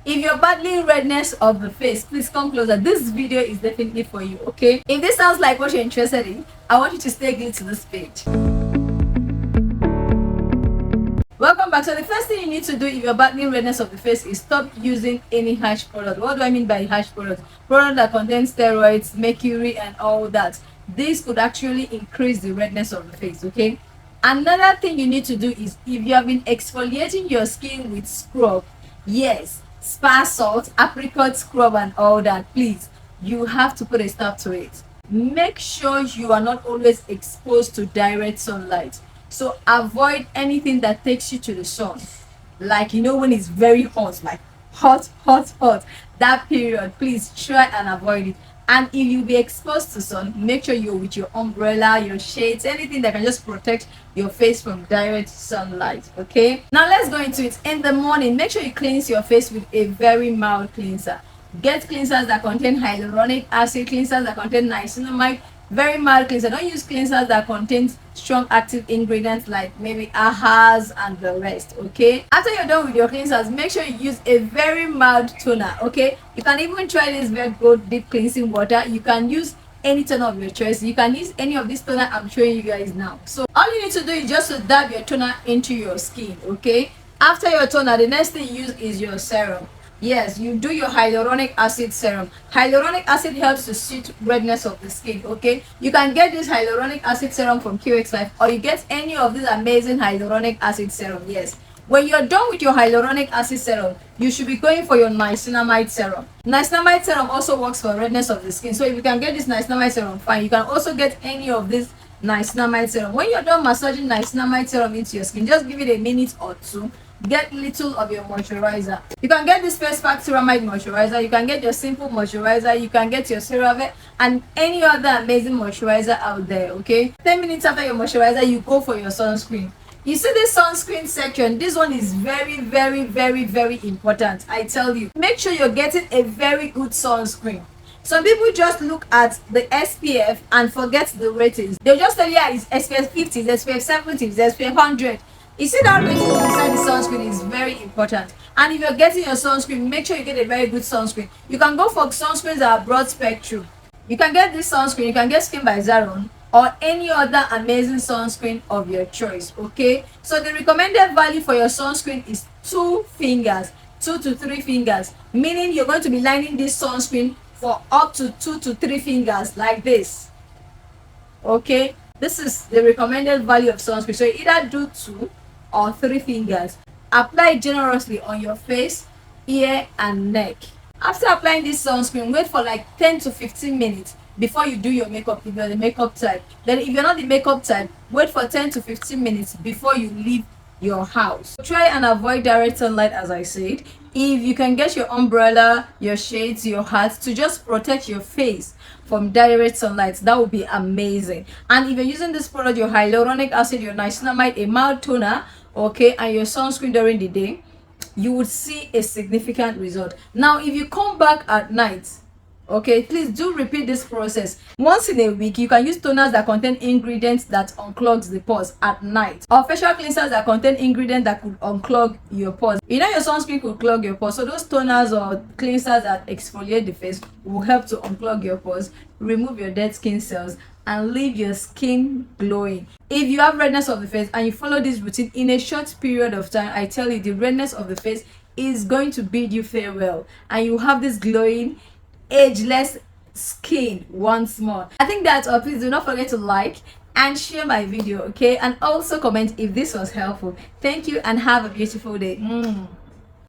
If you're battling redness of the face, please come closer. This video is definitely for you, okay? If this sounds like what you're interested in, I want you to stay glued to this page. Welcome back. So the first thing you need to do if you're battling redness of the face is stop using any harsh product. What do I mean by harsh product? Product that contains steroids, mercury, and all that. This could actually increase the redness of the face, okay? Another thing you need to do is if you have been exfoliating your skin with scrub, yes, spa salt, apricot scrub, and all that, please, you have to put a stop to it. Make sure you are not always exposed to direct sunlight. So avoid anything that takes you to the sun, like when it's very hot, like hot, that period, please try and avoid it. And if you be exposed to sun, make sure you're with your umbrella, your shades, anything that can just protect your face from direct sunlight. Okay, now let's go into it. In the morning, make sure you cleanse your face with a very mild cleanser. Get cleansers that contain hyaluronic acid, cleansers that contain niacinamide. Very mild cleanser. Don't use cleansers that contain strong active ingredients like maybe AHAs and the rest. Okay, after you're done with your cleansers, make sure you use a very mild toner. Okay, you can even try this very good deep cleansing water. You can use any toner of your choice. You can use any of this toner I'm showing you guys now. So all you need to do is just to dab your toner into your skin. Okay, after your toner, the next thing you use is your serum. Yes, you do your hyaluronic acid serum. Hyaluronic acid helps to soothe redness of the skin. Okay, you can get this hyaluronic acid serum from QX5, or you get any of this amazing hyaluronic acid serum. Yes, when you're done with your hyaluronic acid serum, you should be going for your niacinamide serum. Niacinamide serum also works for redness of the skin. So if you can get this niacinamide serum, fine. You can also get any of this niacinamide serum. When you're done massaging niacinamide serum into your skin, just give it a minute or two. Get little of your moisturizer. You can get this face pack ceramide moisturizer, you can get your simple moisturizer, you can get your CeraVe, and any other amazing moisturizer out there. Okay, 10 minutes after your moisturizer, you go for your sunscreen. You see this sunscreen section, this one is very important. I tell you, make sure you're getting a very good sunscreen. Some people just look at the SPF and forget the ratings. They'll just tell you, yeah, it's SPF 50, it's SPF 70, it's SPF 100. You see that rating inside the sunscreen is very important. And if you're getting your sunscreen, make sure you get a very good sunscreen. You can go for sunscreens that are broad spectrum. You can get this sunscreen, you can get Skin by Zaron, or any other amazing sunscreen of your choice. Okay, so the recommended value for your sunscreen is 2 fingers, 2 to 3 fingers, meaning you're going to be lining this sunscreen for up to 2 to 3 fingers like this. Okay, this is the recommended value of sunscreen. So you either do 2 or 3 fingers. Apply generously on your face, ear, and neck. After applying this sunscreen, wait for like 10 to 15 minutes before you do your makeup if you're the makeup type. Then if you're not the makeup type, wait for 10 to 15 minutes before you leave your house. Try and avoid direct sunlight, as I said. If you can get your umbrella, your shades, your hat to just protect your face from direct sunlight, that would be amazing. And if you're using this product, your hyaluronic acid, your niacinamide, a mild toner, okay, and your sunscreen during the day, you would see a significant result. Now if you come back at night, okay, please do repeat this process once in a week. You can use toners that contain ingredients that unclogs the pores at night, or facial cleansers that contain ingredients that could unclog your pores. Your sunscreen could clog your pores, so those toners or cleansers that exfoliate the face will help to unclog your pores, remove your dead skin cells, and leave your skin glowing. If you have redness of the face and you follow this routine in a short period of time, I tell you, the redness of the face is going to bid you farewell, and you have this glowing, ageless skin once more. I think that's all. Please do not forget to like and share my video, okay, and also comment if this was helpful. Thank you and have a beautiful day.